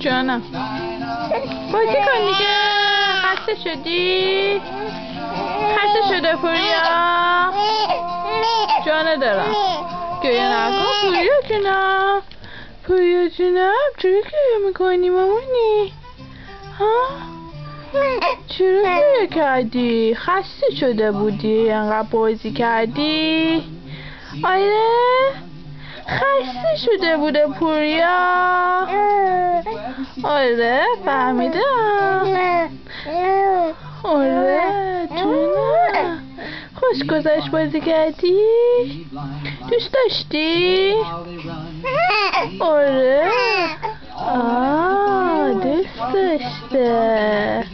جانم بازی کن دیگه. خسته شدی؟ خسته شده پوریا؟ جانه دارم گریه نکن پوریا جونم. پوریا جونم چرا گریه میکنی مامونی؟ ها؟ چرا گریه کردی؟ خسته شده بودی؟ انقدر بازی کردی؟ آره؟ خسته شده بوده پوریا؟ آره فهمیدم. آره جونم خوش گذشت بازی کردی؟ دوست داشتی؟ آره دوست داشته.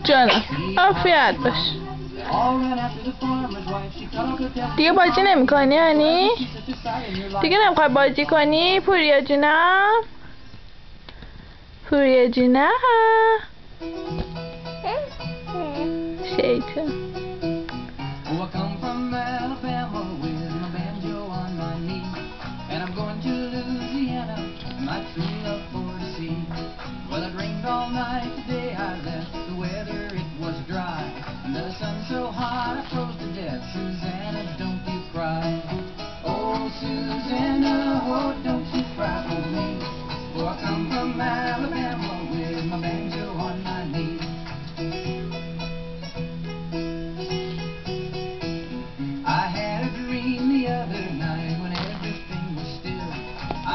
جانم عافیت باش. دیگه بازی نمی کنی هنی؟ دیگه نمیخوای بازی کنی پوریا جونم؟ پوریا جونم شیطان. Well, it rained all night the day I left. The weather, it was dry. And the sun so hot I froze to death. Susanna, don't you cry. Oh, Susanna, oh, don't you cry for me. For I come from Alabama with my banjo on my knee. I had a dream the other night when everything was still.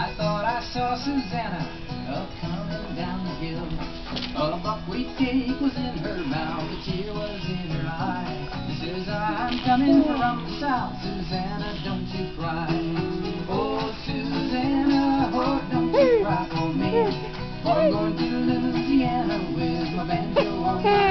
I thought I saw Susanna coming down the hill. A buckwheat cake was in her mouth, a tear was in her eye. She says, I'm coming from the south, Susanna, don't you cry. Oh, Susanna, oh, don't you cry for me. For I'm going to Louisiana with my banjo on my